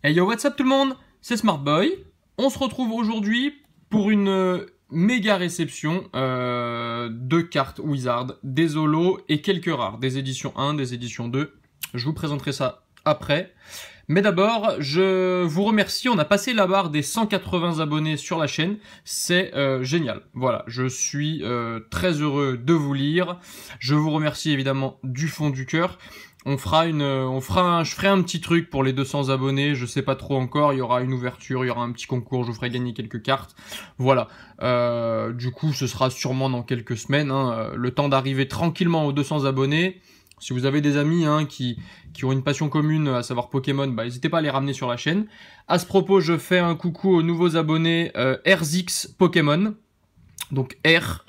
Hey yo, what's up tout le monde? C'est Smartboy. On se retrouve aujourd'hui pour une méga réception de cartes Wizard, des holos et quelques rares, des éditions 1, des éditions 2. Je vous présenterai ça après. Mais d'abord, je vous remercie, on a passé la barre des 180 abonnés sur la chaîne, c'est génial. Voilà, je suis très heureux de vous lire. Je vous remercie évidemment du fond du cœur. Je ferai un petit truc pour les 200 abonnés, je sais pas trop encore, il y aura une ouverture, il y aura un petit concours, je vous ferai gagner quelques cartes. Voilà, du coup ce sera sûrement dans quelques semaines, hein, le temps d'arriver tranquillement aux 200 abonnés. Si vous avez des amis qui ont une passion commune, à savoir Pokémon, bah, n'hésitez pas à les ramener sur la chaîne. À ce propos, je fais un coucou aux nouveaux abonnés RZX Pokémon. Donc R,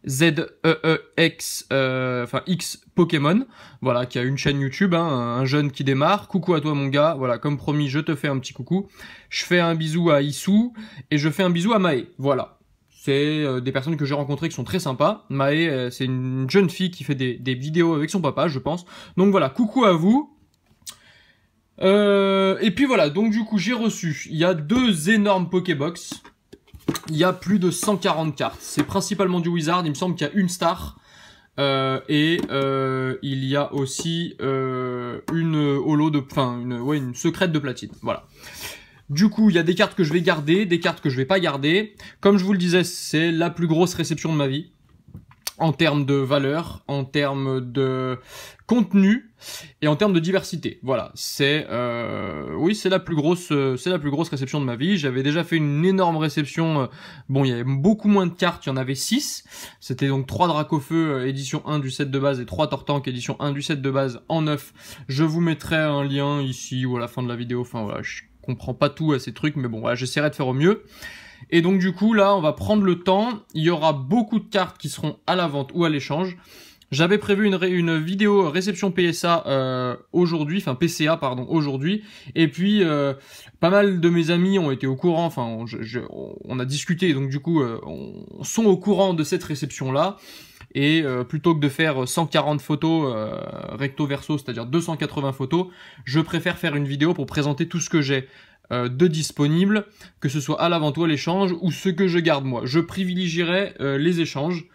Z, E, X, enfin X Pokémon. Voilà, qui a une chaîne YouTube, hein, un jeune qui démarre. Coucou à toi mon gars. Voilà, comme promis, je te fais un petit coucou. Je fais un bisou à Issou et je fais un bisou à Maë. Voilà. C'est des personnes que j'ai rencontrées qui sont très sympas. Maë, c'est une jeune fille qui fait des vidéos avec son papa, je pense. Donc voilà, coucou à vous. Et puis voilà, donc du coup, j'ai reçu, il y a 2 énormes Pokébox. Il y a plus de 140 cartes. C'est principalement du Wizard, il me semble qu'il y a une star. Il y a aussi une holo de... Enfin, une secrète de platine. Voilà. Du coup, il y a des cartes que je vais garder, des cartes que je vais pas garder. Comme je vous le disais, c'est la plus grosse réception de ma vie. En termes de valeur, en termes de contenu et en termes de diversité. Voilà, oui, c'est la plus grosse réception de ma vie. J'avais déjà fait une énorme réception. Bon, il y avait beaucoup moins de cartes, il y en avait 6. C'était donc 3 Dracofeu édition 1 du set de base et 3 Tortank édition 1 du set de base en 9. Je vous mettrai un lien ici ou à la fin de la vidéo. Enfin voilà, je comprends pas tout à ces trucs, mais bon, voilà, j'essaierai de faire au mieux. Et donc du coup là on va prendre le temps, il y aura beaucoup de cartes qui seront à la vente ou à l'échange. J'avais prévu une vidéo réception PSA aujourd'hui, enfin PCA pardon, aujourd'hui, et puis pas mal de mes amis ont été au courant, enfin on a discuté, donc du coup sont au courant de cette réception là. Et plutôt que de faire 140 photos recto verso, c'est-à-dire 280 photos, je préfère faire une vidéo pour présenter tout ce que j'ai de disponible, que ce soit à la vente ou à l'échange, ou ce que je garde moi. Je privilégierai les échanges.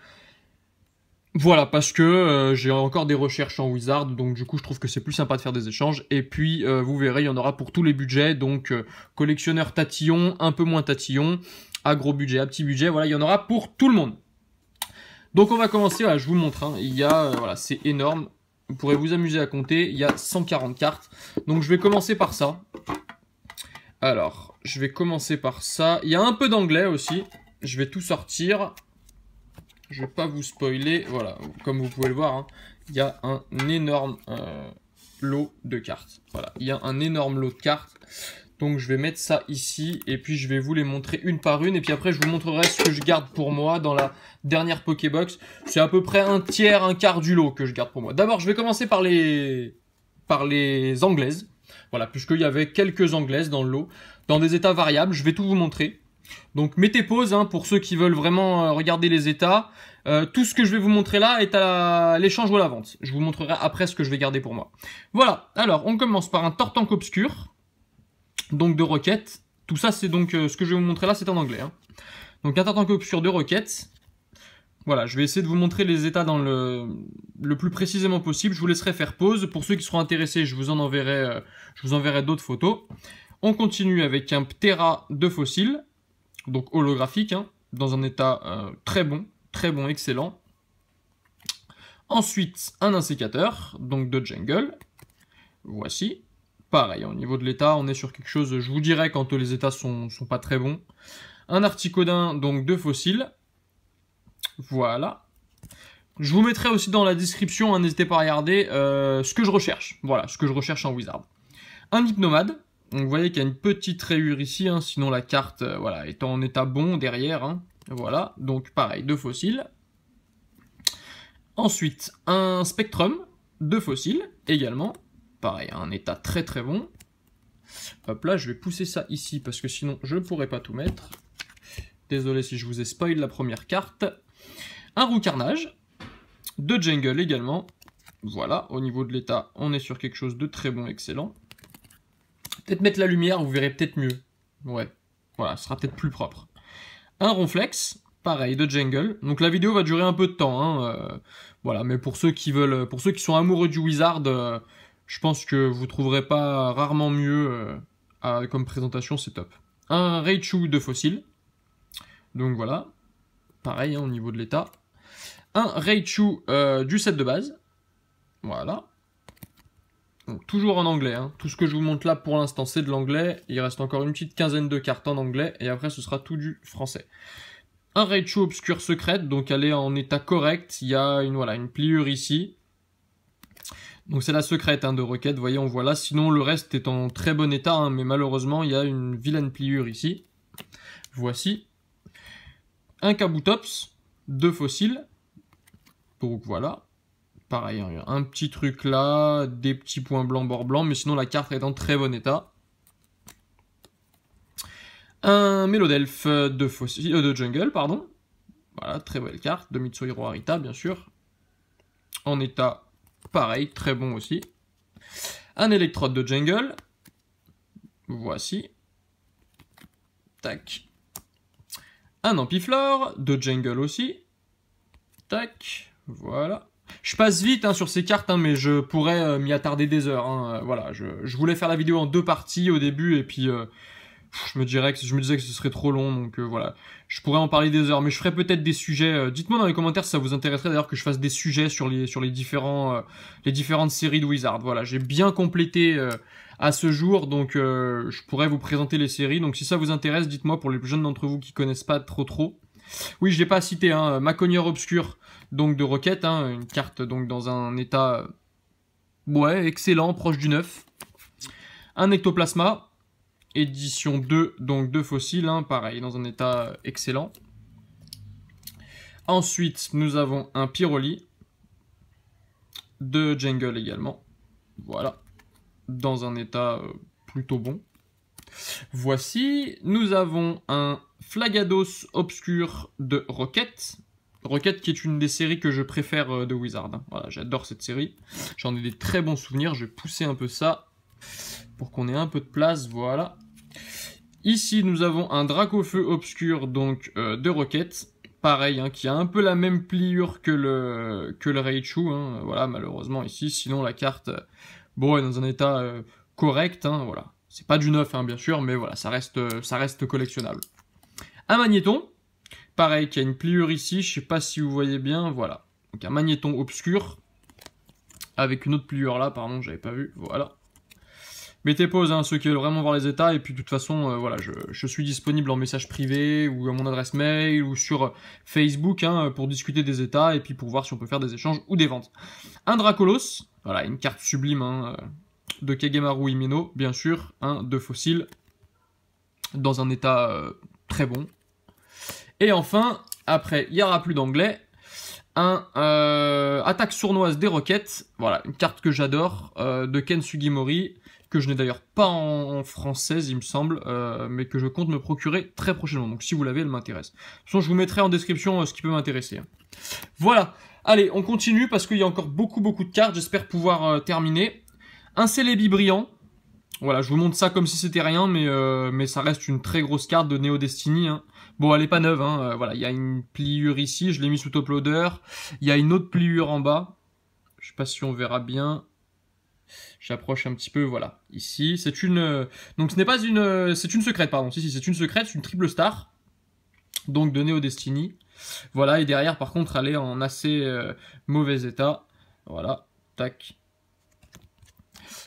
Voilà, parce que j'ai encore des recherches en Wizard, donc du coup je trouve que c'est plus sympa de faire des échanges. Et puis vous verrez, il y en aura pour tous les budgets, donc collectionneur tatillon, un peu moins tatillon, à gros budget, à petit budget, voilà, il y en aura pour tout le monde. Donc on va commencer, voilà, je vous montre, hein. Il y a, voilà, c'est énorme, vous pourrez vous amuser à compter, il y a 140 cartes. Donc je vais commencer par ça. Alors, je vais commencer par ça. Il y a un peu d'anglais aussi. Je vais tout sortir. Je vais pas vous spoiler. Voilà, comme vous pouvez le voir, hein, il y a un énorme lot de cartes. Voilà, il y a un énorme lot de cartes. Donc je vais mettre ça ici et puis je vais vous les montrer une par une. Et puis après, je vous montrerai ce que je garde pour moi dans la dernière Pokébox. C'est à peu près un tiers, un quart du lot que je garde pour moi. D'abord, je vais commencer par les anglaises. Voilà, puisqu'il y avait quelques anglaises dans le lot, dans des états variables, je vais tout vous montrer. Donc mettez pause, hein, pour ceux qui veulent vraiment regarder les états. Tout ce que je vais vous montrer là est à l'échange ou à la vente. Je vous montrerai après ce que je vais garder pour moi. Voilà, alors on commence par un Tortank obscur, donc de Rocket. Tout ça c'est donc, ce que je vais vous montrer là c'est en anglais, hein. Donc un Tortank obscur de Rocket. Voilà, je vais essayer de vous montrer les états dans le plus précisément possible. Je vous laisserai faire pause. Pour ceux qui seront intéressés, je vous enverrai d'autres photos. On continue avec un Ptera de fossile, donc holographique, hein, dans un état très bon, excellent. Ensuite, un insécateur, donc de jungle. Voici. Pareil, au niveau de l'état, on est sur quelque chose, je vous dirai quand les états sont pas très bons. Un Articodin, donc de fossile. Voilà. Je vous mettrai aussi dans la description, hein, n'hésitez pas à regarder ce que je recherche. Voilà, ce que je recherche en Wizard. Un Hypnomade. Donc vous voyez qu'il y a une petite rayure ici, hein, sinon la carte voilà, est en état bon derrière. Hein. Voilà, donc pareil, 2 fossiles. Ensuite, un Spectrum, 2 fossiles également. Pareil, un état très bon. Hop là, je vais pousser ça ici parce que sinon je ne pourrais pas tout mettre. Désolé si je vous ai spoil la première carte. Un Roucarnage, de jungle également. Voilà, au niveau de l'état, on est sur quelque chose de très bon, excellent. Peut-être mettre la lumière, vous verrez peut-être mieux. Ouais, voilà, ce sera peut-être plus propre. Un Ronflex, pareil, de Jungle. Donc la vidéo va durer un peu de temps, hein, voilà, mais pour ceux qui veulent, pour ceux qui sont amoureux du Wizard, je pense que vous trouverez pas rarement mieux comme présentation, c'est top. Un Raichu de Fossil. Donc voilà, pareil, hein, au niveau de l'état. Un Raichu du set de base. Voilà. Donc, toujours en anglais, hein. Tout ce que je vous montre là pour l'instant c'est de l'anglais, il reste encore une petite quinzaine de cartes en anglais, et après ce sera tout du français. Un Raichu Obscure Secrète, donc elle est en état correct, il y a une pliure ici. Donc c'est la secrète hein, de Rocket, vous voyez on voit là, sinon le reste est en très bon état, hein, mais malheureusement il y a une vilaine pliure ici. Voici. Un Kabutops, 2 fossiles, donc voilà. Pareil, hein, un petit truc là, des petits points blancs, bord blanc, mais sinon la carte est en très bon état. Un Mélodelph de Jungle, pardon. Voilà, très belle carte, de Mitsuhiro Arita, bien sûr. En état pareil, très bon aussi. Un Electrode de Jungle. Voici. Tac. Un Ampiflore de Jungle aussi. Tac, voilà. Je passe vite hein, sur ces cartes, hein, mais je pourrais m'y attarder des heures. Hein. Voilà, je voulais faire la vidéo en 2 parties au début, et puis je me disais que ce serait trop long, donc voilà. Je pourrais en parler des heures, mais je ferai peut-être des sujets. Dites-moi dans les commentaires si ça vous intéresserait d'ailleurs que je fasse des sujets sur les différentes séries de Wizard. Voilà, j'ai bien complété à ce jour, donc je pourrais vous présenter les séries. Donc si ça vous intéresse, dites-moi pour les plus jeunes d'entre vous qui connaissent pas trop. Oui, je l'ai pas cité, hein, Maconière Obscure, donc de Rocket, hein, une carte donc dans un état ouais, excellent, proche du neuf. Un Ectoplasma, édition 2, donc de fossiles, hein, pareil, dans un état excellent. Ensuite, nous avons un Pyroli, de Jungle également, voilà, dans un état plutôt bon. Voici, nous avons un Flagados Obscur de Rocket. Rocket qui est une des séries que je préfère de Wizard. Voilà, j'adore cette série. J'en ai des très bons souvenirs. Je vais pousser un peu ça pour qu'on ait un peu de place. Voilà. Ici, nous avons un Dracofeu Obscur donc de Rocket. Pareil, hein, qui a un peu la même pliure que le Raichu. Hein, voilà, malheureusement ici. Sinon, la carte, bon, est dans un état correct. Hein, voilà. C'est pas du neuf, hein, bien sûr, mais voilà, ça reste collectionnable. Un Magnéton, pareil, qui a une pliure ici, je sais pas si vous voyez bien, voilà. Donc un Magnéton obscur, avec une autre pliure là, pardon, j'avais pas vu, voilà. Mettez pause, hein, ceux qui veulent vraiment voir les états, et puis de toute façon, voilà, je suis disponible en message privé, ou à mon adresse mail, ou sur Facebook, hein, pour discuter des états, et puis pour voir si on peut faire des échanges ou des ventes. Un Dracolos, voilà, une carte sublime, hein, de Kagemaru Himeno, bien sûr, un de fossile, dans un état très bon. Et enfin, après, il n'y aura plus d'anglais, un attaque sournoise des Rockets, voilà, une carte que j'adore, de Ken Sugimori, que je n'ai d'ailleurs pas en française, il me semble, mais que je compte me procurer très prochainement. Donc si vous l'avez, elle m'intéresse. De toute façon, je vous mettrai en description ce qui peut m'intéresser. Voilà, allez, on continue parce qu'il y a encore beaucoup de cartes, j'espère pouvoir terminer. Un Celebi brillant, voilà, je vous montre ça comme si c'était rien, mais ça reste une très grosse carte de Neo Destiny. Hein. Bon, elle est pas neuve, hein. Voilà, il y a une pliure ici, je l'ai mis sous top loader. Il y a une autre pliure en bas. Je sais pas si on verra bien. J'approche un petit peu, voilà. Ici, c'est une... Donc ce n'est pas une... C'est une secrète, pardon. Si, c'est une secrète, c'est une triple star. Donc de Neo Destiny. Voilà, et derrière, par contre, elle est en assez mauvais état. Voilà, tac.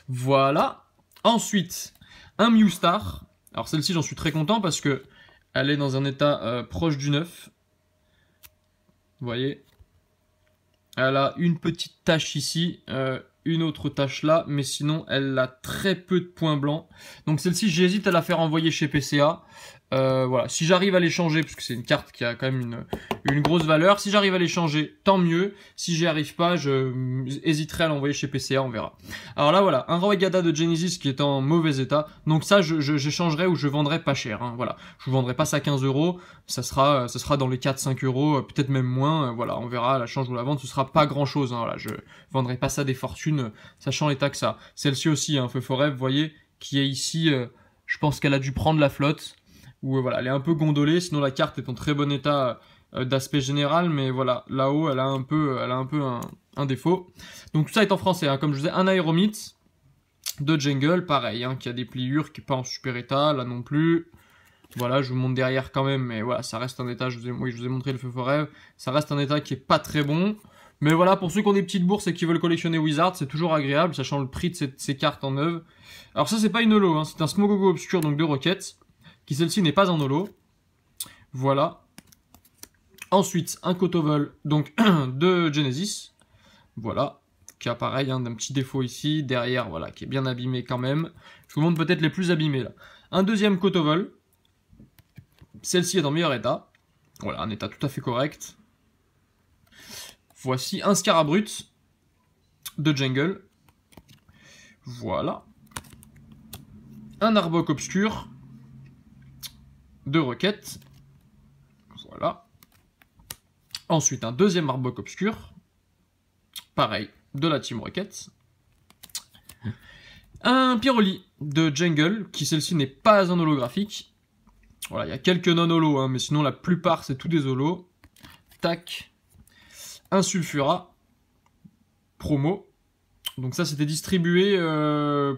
Voilà. Ensuite, un Mewstar. Alors celle-ci, j'en suis très content parce que elle est dans un état proche du neuf. Vous voyez. Elle a une petite tache ici, une autre tache là, mais sinon elle a très peu de points blancs. Donc celle-ci, j'hésite à la faire envoyer chez PCA. Voilà, si j'arrive à l'échanger, parce que c'est une carte qui a quand même une grosse valeur, si j'arrive à l'échanger, tant mieux. Si j'y arrive pas, je hésiterai à l'envoyer chez PCA, on verra. Alors là, voilà, un Roegada de Genesis qui est en mauvais état. Donc ça, j'échangerai ou je vendrai pas cher. Hein, voilà, je vous vendrai pas ça 15 €. Ça sera dans les 4-5 €, peut-être même moins. Voilà, on verra, la change ou la vente, ce sera pas grand chose. Hein, voilà, je vendrai pas ça des fortunes, sachant l'état que ça. Celle-ci aussi, hein, Feu Forêt, vous voyez, qui est ici, je pense qu'elle a dû prendre la flotte, ou voilà, elle est un peu gondolée, sinon la carte est en très bon état d'aspect général, mais voilà, là-haut, elle a un peu un défaut. Donc tout ça est en français, hein, comme je disais, un aéromythe de jungle, pareil, hein, qui a des pliures, qui n'est pas en super état, là non plus. Voilà, je vous montre derrière quand même, mais voilà, ça reste un état, oui, je vous ai montré le feu forêt, ça reste un état qui est pas très bon. Mais voilà, pour ceux qui ont des petites bourses et qui veulent collectionner Wizard, c'est toujours agréable, sachant le prix de ces cartes en neuve. Alors ça, c'est pas une holo, hein, c'est un Smogogo obscur, donc de roquettes, qui celle-ci n'est pas en holo. Voilà. Ensuite, un Kotovol, donc de Genesis. Voilà, qui a pareil, hein, d'un petit défaut ici, derrière, voilà, qui est bien abîmé quand même. Je vous montre peut-être les plus abîmés là. Un deuxième Kotovol. Celle-ci est en meilleur état. Voilà, un état tout à fait correct. Voici un Scarabrut de jungle. Voilà. Un Arbok obscur de roquette. Voilà. Ensuite, un deuxième Arbok obscur. Pareil, de la Team Rocket. Un Pyroli de jungle, qui celle-ci n'est pas un holographique. Voilà, il y a quelques non-holos, hein, mais sinon la plupart c'est tout des holos. Tac. Un Sulfura. Promo. Donc ça c'était distribué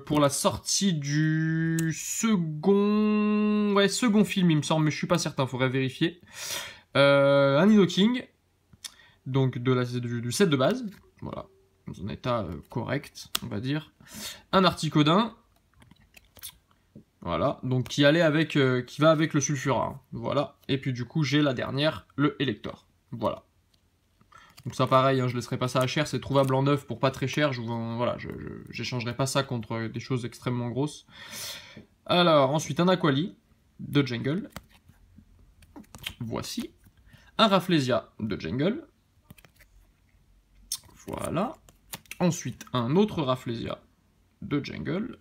pour la sortie du second... Ouais, second film il me semble, mais je suis pas certain, faudrait vérifier. Un Nidoking. Donc du set de base. Voilà. Dans un état correct, on va dire. Un Articodin. Voilà, donc qui va avec le Sulfura, hein. Voilà, et puis du coup j'ai la dernière, le Elector, voilà. Donc ça pareil, hein, je laisserai pas ça à cher, c'est trouvable en neuf pour pas très cher, voilà, j'échangerai pas ça contre des choses extrêmement grosses. Alors, ensuite un Aquali de jungle, voici. Un Rafflesia de jungle, voilà. Ensuite un autre Rafflesia de jungle.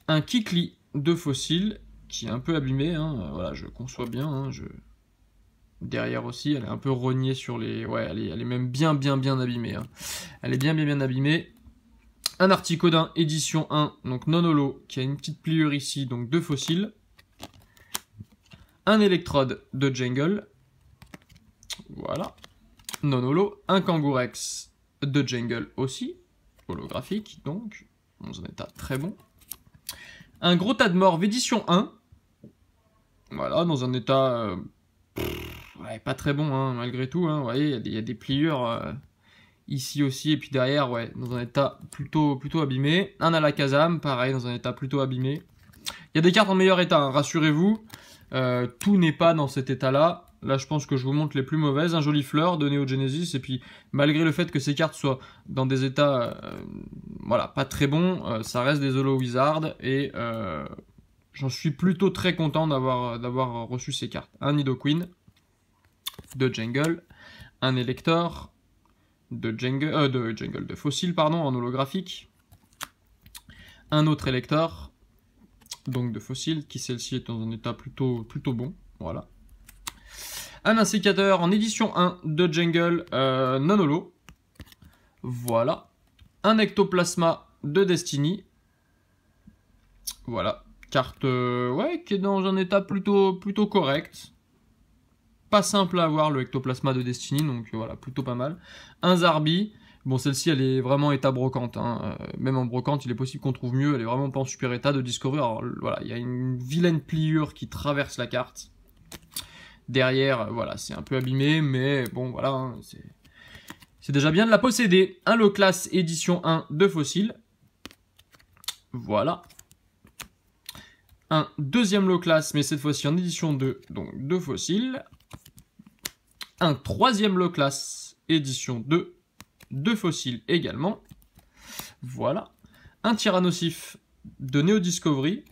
Un Kikli de fossile, qui est un peu abîmé, hein, voilà, je conçois bien, hein, derrière aussi, elle est un peu rognée sur les... Ouais, elle est même bien abîmée, hein. Elle est bien abîmée. Un Articodin édition 1, donc non holo, qui a une petite pliure ici, donc de fossiles. Un Electrode de jungle, voilà, non holo. Un Kangourex de jungle aussi, holographique, donc, dans un état très bon. Un gros tas de morts édition 1. Voilà, dans un état ouais, pas très bon, hein, malgré tout. Hein, vous voyez, il y a des pliures ici aussi, et puis derrière, ouais, dans un état plutôt abîmé. Un Alakazam, pareil, dans un état plutôt abîmé. Il y a des cartes en meilleur état, hein, rassurez-vous. Tout n'est pas dans cet état-là. Là, je pense que je vous montre les plus mauvaises. Un joli fleur de Neo Genesis, et puis malgré le fait que ces cartes soient dans des états voilà, pas très bons, ça reste des Holo Wizard, et j'en suis plutôt très content d'avoir reçu ces cartes. Un Nidoqueen de jungle, un Elector de fossile, pardon, en holographique, un autre Elector, donc de fossile, qui celle-ci est dans un état plutôt bon, voilà. Un Insécateur en édition 1 de jungle non holo. Voilà. Un Ectoplasma de Destiny. Voilà. Carte ouais, qui est dans un état plutôt correct. Pas simple à avoir le Ectoplasma de Destiny, donc voilà, plutôt pas mal. Un Zarbi. Bon, celle-ci, elle est vraiment état brocante, hein. Même en brocante, il est possible qu'on trouve mieux. Elle est vraiment pas en super état de Discovery. Alors voilà, il y a une vilaine pliure qui traverse la carte. Derrière, voilà, c'est un peu abîmé, mais bon, voilà, hein, c'est déjà bien de la posséder. Un Loclass édition 1 de fossile. Voilà. Un deuxième Loclass, mais cette fois-ci en édition 2, donc de fossile. Un troisième Loclass édition 2 de fossile également. Voilà. Un Tyrannosif de Neo Discovery.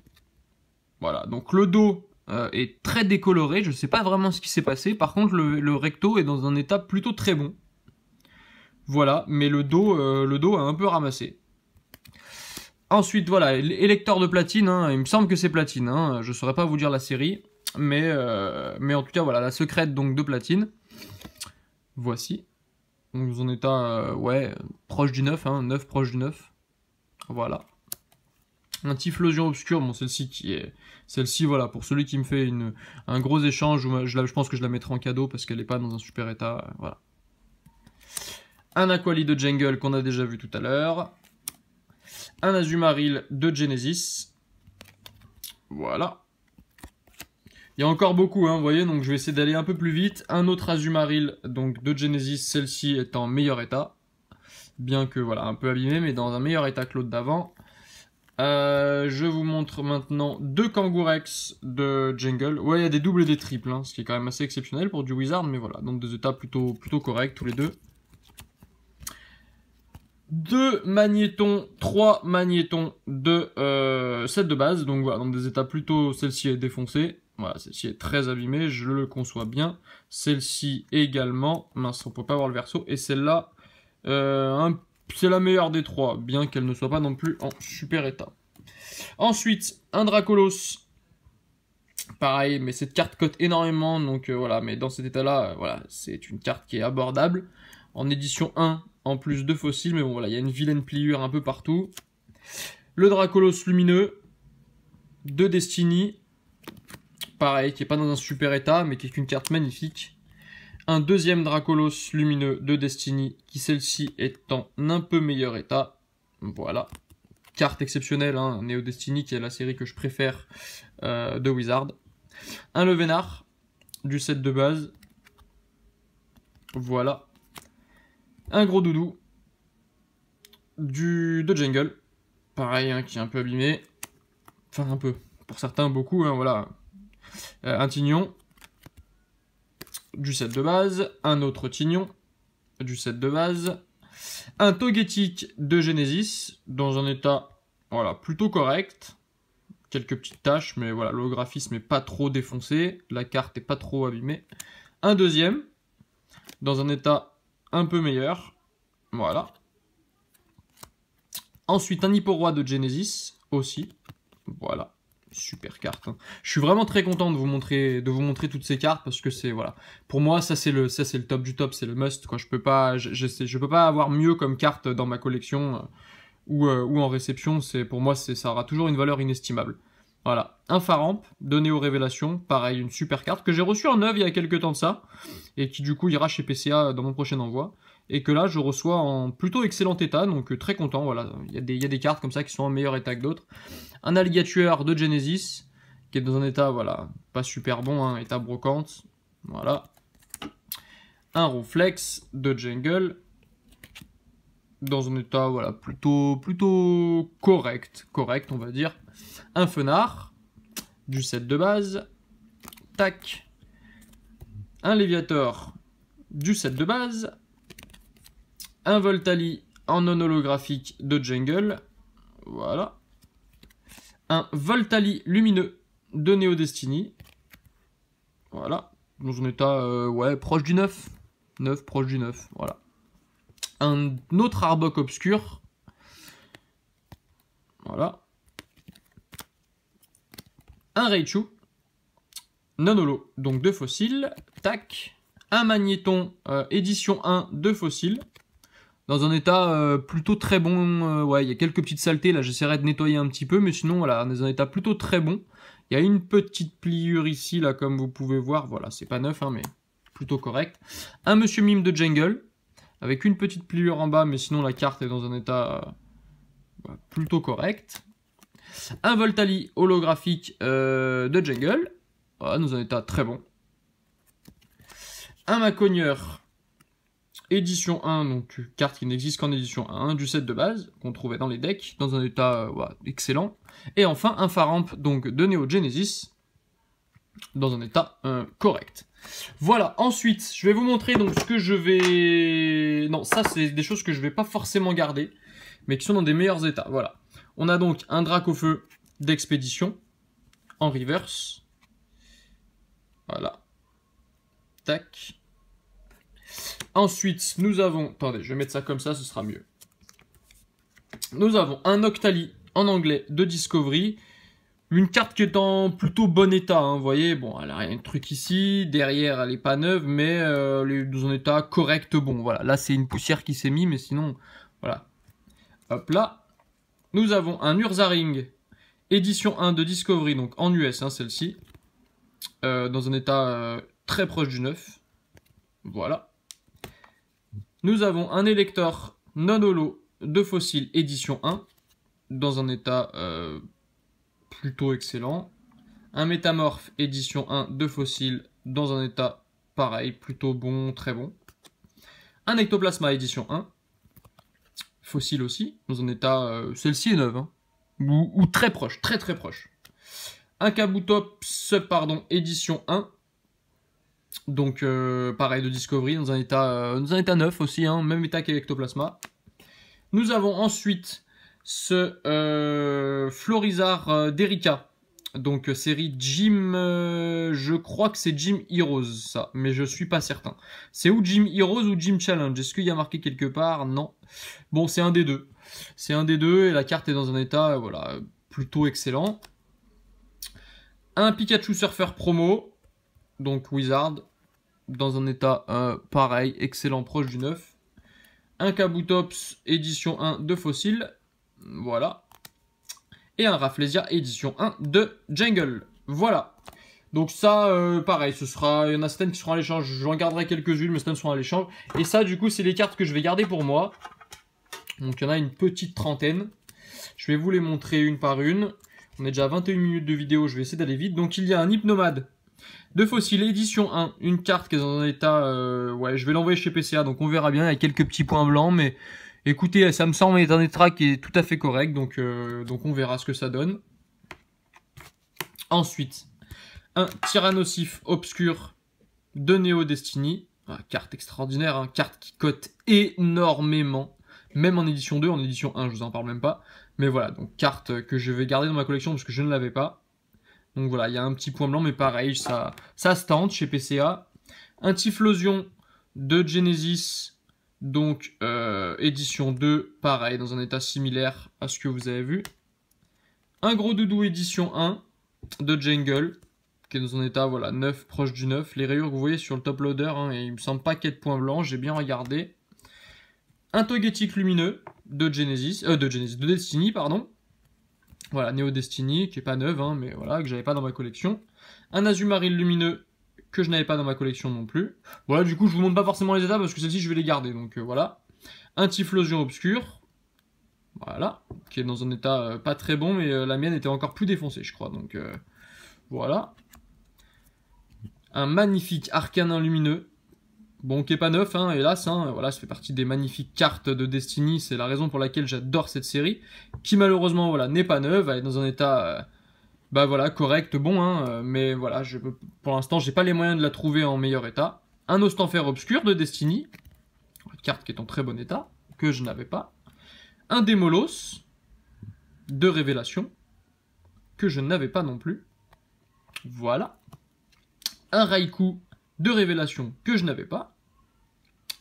Voilà, donc le dos est très décoloré, je ne sais pas vraiment ce qui s'est passé. Par contre, le recto est dans un état plutôt très bon. Voilà, mais le dos a un peu ramassé. Ensuite, voilà, électeur de platine, hein, il me semble que c'est platine, hein, je ne saurais pas vous dire la série, mais en tout cas, voilà, la secrète donc de platine. Voici. Donc, dans un état, ouais, proche du 9, hein, 9 proche du 9. Voilà. Un Typhlosion obscur, bon celle-ci voilà, pour celui qui me fait un gros échange, je pense que je la mettrai en cadeau parce qu'elle n'est pas dans un super état, voilà. Un Aquali de Jungle qu'on a déjà vu tout à l'heure. Un Azumarill de Genesis. Voilà. Il y a encore beaucoup, hein, vous voyez, donc je vais essayer d'aller un peu plus vite. Un autre Azumarill donc de Genesis, celle-ci est en meilleur état. Bien que, voilà, un peu abîmée, mais dans un meilleur état que l'autre d'avant. Je vous montre maintenant 2 Kangourex de Jungle. Ouais, il y a des doubles et des triples, hein, ce qui est quand même assez exceptionnel pour du Wizard, mais voilà, donc des états plutôt corrects tous les deux. 2 Magnétons, 3 Magnétons de set de base, donc voilà, donc des états plutôt, celle-ci est défoncée, voilà, celle-ci est très abîmée, je le conçois bien, celle-ci également, mince, on peut pas voir le verso, et celle-là, c'est la meilleure des 3, bien qu'elle ne soit pas non plus en super état. Ensuite, un Dracolos, pareil, mais cette carte cote énormément, donc voilà, mais dans cet état-là, voilà, c'est une carte qui est abordable, en édition 1, en plus de fossiles, mais bon voilà, il y a une vilaine pliure un peu partout. Le Dracolos lumineux de Destiny, pareil, qui est pas dans un super état, mais qui est une carte magnifique. Un deuxième Dracolos lumineux de Destiny, qui celle-ci est en un peu meilleur état. Voilà. Carte exceptionnelle, hein, Neo Destiny, qui est la série que je préfère de Wizard. Un Levénard du set de base. Voilà. Un gros doudou de Jungle, pareil, hein, qui est un peu abîmé, enfin un peu, pour certains beaucoup, hein, voilà. Un Tignon du set de base, un autre Tignon du set de base, un Togetic de Genesis, dans un état, voilà, plutôt correct, quelques petites taches, mais voilà, l'holographisme n'est pas trop défoncé, la carte n'est pas trop abîmée, un deuxième, dans un état un peu meilleur, voilà. Ensuite, un Hipporoi de Genesis, aussi. Voilà, super carte. Hein. Je suis vraiment très content de vous montrer toutes ces cartes, parce que c'est, voilà. Pour moi, ça c'est le top du top, c'est le must, quoi. Je peux pas avoir mieux comme carte dans ma collection, ou en réception. Pour moi, ça aura toujours une valeur inestimable. Voilà, un Faramp de Néo Révélation, pareil, une super carte que j'ai reçue en 9 il y a quelques temps de ça, et qui du coup ira chez PCA dans mon prochain envoi, et que là je reçois en plutôt excellent état, donc très content, voilà, il y a des cartes comme ça qui sont en meilleur état que d'autres. Un Alligatueur de Genesis, qui est dans un état, voilà, pas super bon, hein, état brocante, voilà. Un Ronflex de Jungle, dans un état, voilà, plutôt correct, on va dire. Un Fenard, du set de base, tac. Un Léviator, du set de base. Un Voltali en non holographique de Jungle, voilà. Un Voltali lumineux de Neo Destiny, voilà. Dans un état, ouais, proche du 9. 9, proche du 9, voilà. Un autre Arbok obscur, voilà. Un Raichu, non holo, donc de fossiles, tac. Un Magnéton édition 1 de fossiles, dans un état plutôt très bon. Ouais, il y a quelques petites saletés, là j'essaierai de nettoyer un petit peu, mais sinon voilà, dans un état plutôt très bon. Il y a une petite pliure ici, là, comme vous pouvez voir, voilà, c'est pas neuf, hein, mais plutôt correct. Un Monsieur Mime de Jungle, avec une petite pliure en bas, mais sinon la carte est dans un état plutôt correct. Un Voltali holographique de Jungle, voilà, dans un état très bon. Un Macogneur édition 1, donc carte qui n'existe qu'en édition 1, du set de base, qu'on trouvait dans les decks, dans un état excellent. Et enfin, un Faramp, donc de Neo Genesis, dans un état correct. Voilà, ensuite, je vais vous montrer donc ce que je vais... Non, ça c'est des choses que je vais pas forcément garder, mais qui sont dans des meilleurs états, voilà. On a donc un Dracofeu d'expédition, en reverse. Voilà. Tac. Ensuite, nous avons... Attendez, je vais mettre ça comme ça, ce sera mieux. Nous avons un Octali en anglais de Discovery. Une carte qui est en plutôt bon état, hein, vous voyez. Bon, elle a un truc ici. Derrière, elle est pas neuve, mais elle est dans un état correct, bon. Voilà, là, c'est une poussière qui s'est mise, mais sinon, voilà. Hop là. Nous avons un Ursaring Édition 1 de Discovery, donc en US, hein, celle-ci. Dans un état très proche du neuf. Voilà. Nous avons un électeur non holo de Fossil édition 1. Dans un état plutôt excellent. Un métamorphe édition 1 de Fossil dans un état pareil, plutôt bon, très bon. Un ectoplasma édition 1. Fossil aussi, dans un état... celle-ci est neuve, hein. Ou très proche, très très proche. Un Kabutops, pardon, édition 1. Donc pareil de Discovery, dans un état neuf aussi, hein, même état qu'Ectoplasma. Nous avons ensuite ce Florizard d'Erika. Donc série Gym, je crois que c'est Gym Heroes ça, mais je suis pas certain. C'est ou Gym Heroes ou Gym Challenge, est-ce qu'il y a marqué quelque part? Non. Bon, c'est un des deux. C'est un des deux et la carte est dans un état voilà, plutôt excellent. Un Pikachu Surfer promo, donc Wizard, dans un état pareil, excellent, proche du neuf. Un Kabutops édition 1 de Fossil, voilà. Et un Rafflesia édition 1 de Jungle. Voilà. Donc ça, pareil, ce sera... Il y en a certaines qui seront à l'échange. J'en garderai quelques-unes, mais certaines seront à l'échange. Et ça, du coup, c'est les cartes que je vais garder pour moi. Donc il y en a une petite trentaine. Je vais vous les montrer une par une. On est déjà à 21 minutes de vidéo, je vais essayer d'aller vite. Donc il y a un Hypnomade de Fossil édition 1. Une carte qui est dans un état... ouais, je vais l'envoyer chez PCA, donc on verra bien. Il y a quelques petits points blancs, mais... Écoutez, ça me semble être un état qui est tout à fait correct, donc on verra ce que ça donne. Ensuite, un Tyrannosif Obscur de Neo Destiny. Ah, carte extraordinaire, hein, carte qui cote énormément. Même en édition 2, en édition 1, je vous en parle même pas. Mais voilà, donc carte que je vais garder dans ma collection parce que je ne l'avais pas. Donc voilà, il y a un petit point blanc, mais pareil, ça se tente chez PCA. Un Typhlosion de Genesis... Donc, édition 2, pareil, dans un état similaire à ce que vous avez vu. Un Gros Doudou édition 1 de Jungle, qui est dans un état, voilà, 9, proche du 9. Les rayures que vous voyez sur le top loader, hein, et il me semble pas qu'il y ait de points blancs, j'ai bien regardé. Un Togetic lumineux de de Destiny, pardon. Voilà, Neo Destiny, qui est pas neuve, hein, mais voilà, que j'avais pas dans ma collection. Un Azumarill lumineux, que je n'avais pas dans ma collection non plus. Voilà, du coup, je vous montre pas forcément les états parce que celles-ci, je vais les garder. Donc voilà. Un Typhlosion obscur. Voilà. Qui est dans un état pas très bon, mais la mienne était encore plus défoncée, je crois. Donc voilà. Un magnifique Arcanin lumineux. Bon, qui est pas neuf, hein, hélas. Hein, voilà, ça fait partie des magnifiques cartes de Destiny. C'est la raison pour laquelle j'adore cette série. Qui malheureusement, voilà, n'est pas neuve. Elle est dans un état... bah voilà, correct, bon, hein, mais voilà, pour l'instant, j'ai pas les moyens de la trouver en meilleur état. Un Ostanfer obscur de Destiny, une carte qui est en très bon état, que je n'avais pas. Un Démolos de Révélation, que je n'avais pas non plus. Voilà. Un Raikou de Révélation, que je n'avais pas.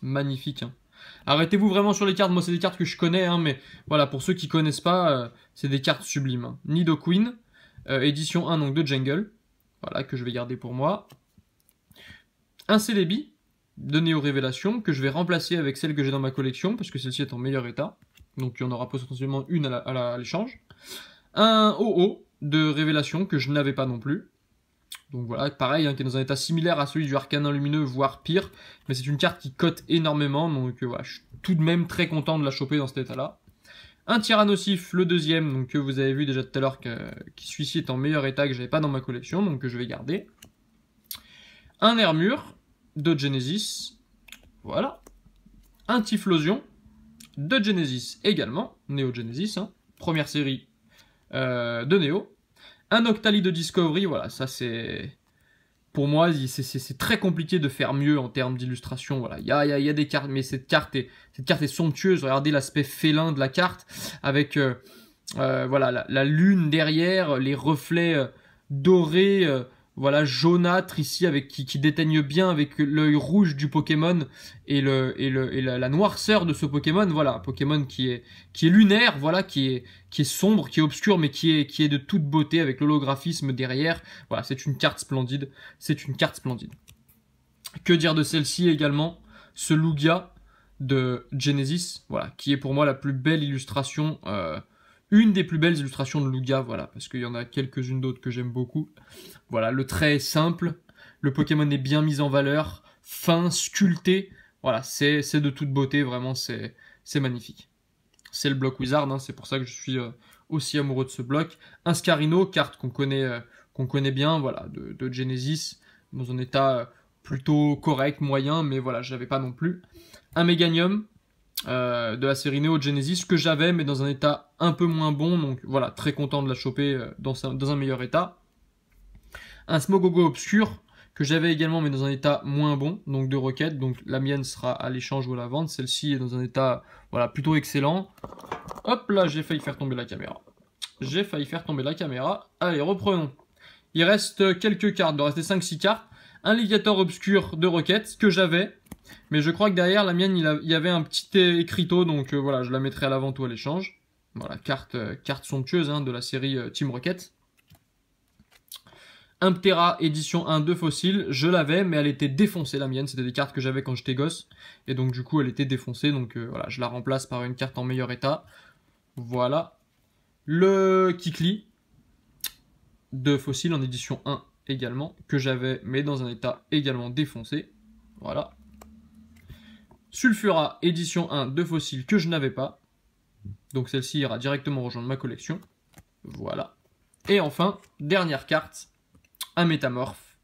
Magnifique, hein. Arrêtez-vous vraiment sur les cartes, moi c'est des cartes que je connais, hein, mais voilà, pour ceux qui connaissent pas, c'est des cartes sublimes. Hein. Nidoqueen. Édition 1 donc de Jungle, voilà, que je vais garder pour moi. Un Celebi de Néo Révélation que je vais remplacer avec celle que j'ai dans ma collection parce que celle-ci est en meilleur état, donc il y en aura potentiellement une à l'échange. Un OO de Révélation que je n'avais pas non plus, donc voilà, pareil, hein, qui est dans un état similaire à celui du Arcanin lumineux, voire pire, mais c'est une carte qui cote énormément, donc voilà, je suis tout de même très content de la choper dans cet état-là. Un Tyrannosif, le deuxième, donc que vous avez vu déjà tout à l'heure, qui celui-ci est en meilleur état que j'avais pas dans ma collection, donc que je vais garder. Un Hermure de Genesis, voilà. Un Typhlosion de Genesis également, Neo Genesis, hein, première série de Neo. Un Octali de Discovery, voilà, ça c'est... Pour moi, c'est très compliqué de faire mieux en termes d'illustration. Voilà, il y a des cartes, mais cette carte est somptueuse. Regardez l'aspect félin de la carte, avec voilà la lune derrière, les reflets dorés, voilà jaunâtres ici, avec qui déteignent bien avec l'œil rouge du Pokémon et la noirceur de ce Pokémon. Voilà, un Pokémon qui est lunaire, voilà, qui est sombre, qui est obscur, mais qui est de toute beauté avec l'holographisme derrière. Voilà, c'est une carte splendide. C'est une carte splendide. Que dire de celle-ci également? Ce Lugia de Genesis, voilà, qui est pour moi la plus belle illustration une des plus belles illustrations de Lugia, voilà, parce qu'il y en a quelques-unes d'autres que j'aime beaucoup. Voilà, le trait est simple, le Pokémon est bien mis en valeur, fin, sculpté, voilà, c'est de toute beauté, vraiment, c'est magnifique. C'est le bloc Wizard, hein, c'est pour ça que je suis aussi amoureux de ce bloc. Un Scarino, carte qu'on connaît bien, voilà, de Genesis, dans un état plutôt correct, moyen, mais voilà, j'avais pas non plus. Un Meganium de la série Neo Genesis que j'avais, mais dans un état un peu moins bon, donc voilà, très content de la choper dans un meilleur état. Un Smogogo Obscur que j'avais également, mais dans un état moins bon, donc de Rocket, donc la mienne sera à l'échange ou à la vente, celle-ci est dans un état, voilà, plutôt excellent. Hop là, j'ai failli faire tomber la caméra. Allez, reprenons. Il reste quelques cartes, il doit rester 5-6 cartes. Un Ligator Obscur de Rocket que j'avais, mais je crois que derrière la mienne il y avait un petit écriteau, donc voilà, je la mettrai à la vente ou à l'échange. Voilà, carte somptueuse hein, de la série Team Rocket. Un Ptera édition 1 de Fossil, je l'avais, mais elle était défoncée la mienne, c'était des cartes que j'avais quand j'étais gosse, et donc du coup elle était défoncée, donc voilà, je la remplace par une carte en meilleur état. Voilà. Le Kikli de Fossil en édition 1 également, que j'avais, mais dans un état également défoncé. Voilà. Sulfura, édition 1 de Fossil, que je n'avais pas. Donc celle-ci ira directement rejoindre ma collection. Voilà. Et enfin, dernière carte, un Métamorphe,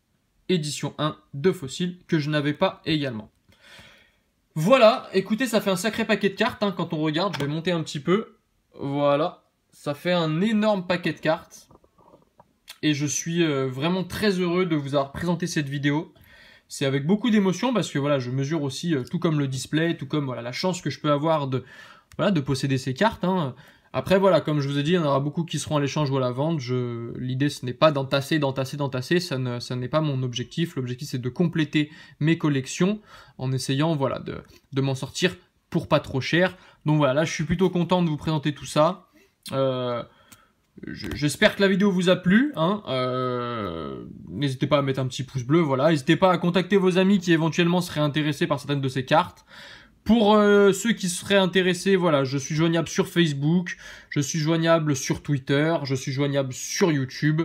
édition 1 de Fossil, que je n'avais pas également. Voilà, écoutez, ça fait un sacré paquet de cartes, hein, quand on regarde, je vais monter un petit peu. Voilà, ça fait un énorme paquet de cartes. Et je suis vraiment très heureux de vous avoir présenté cette vidéo. C'est avec beaucoup d'émotion parce que voilà, je mesure aussi, tout comme le display, tout comme voilà, la chance que je peux avoir de posséder ces cartes. Hein. Après voilà, comme je vous ai dit, il y en aura beaucoup qui seront à l'échange ou à la vente. L'idée ce n'est pas d'entasser, ça n'est pas mon objectif. L'objectif c'est de compléter mes collections en essayant voilà, de m'en sortir pour pas trop cher. Donc voilà, là je suis plutôt content de vous présenter tout ça. J'espère que la vidéo vous a plu, hein. N'hésitez pas à mettre un petit pouce bleu, voilà. N'hésitez pas à contacter vos amis qui éventuellement seraient intéressés par certaines de ces cartes. Pour ceux qui seraient intéressés, voilà, je suis joignable sur Facebook, je suis joignable sur Twitter, je suis joignable sur YouTube,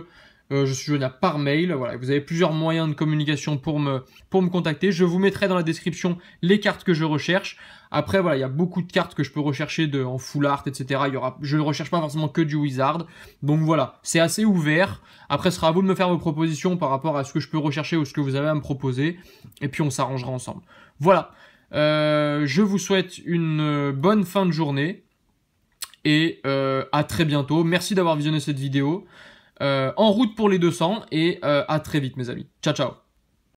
je suis joignable par mail, voilà. Vous avez plusieurs moyens de communication pour me contacter. Je vous mettrai dans la description les cartes que je recherche. Après, voilà, il y a beaucoup de cartes que je peux rechercher en full art, etc. Je ne recherche pas forcément que du Wizard. Donc voilà, c'est assez ouvert. Après, ce sera à vous de me faire vos propositions par rapport à ce que je peux rechercher ou ce que vous avez à me proposer. Et puis, on s'arrangera ensemble. Voilà. Je vous souhaite une bonne fin de journée. Et à très bientôt. Merci d'avoir visionné cette vidéo. En route pour les 200. Et à très vite, mes amis. Ciao, ciao.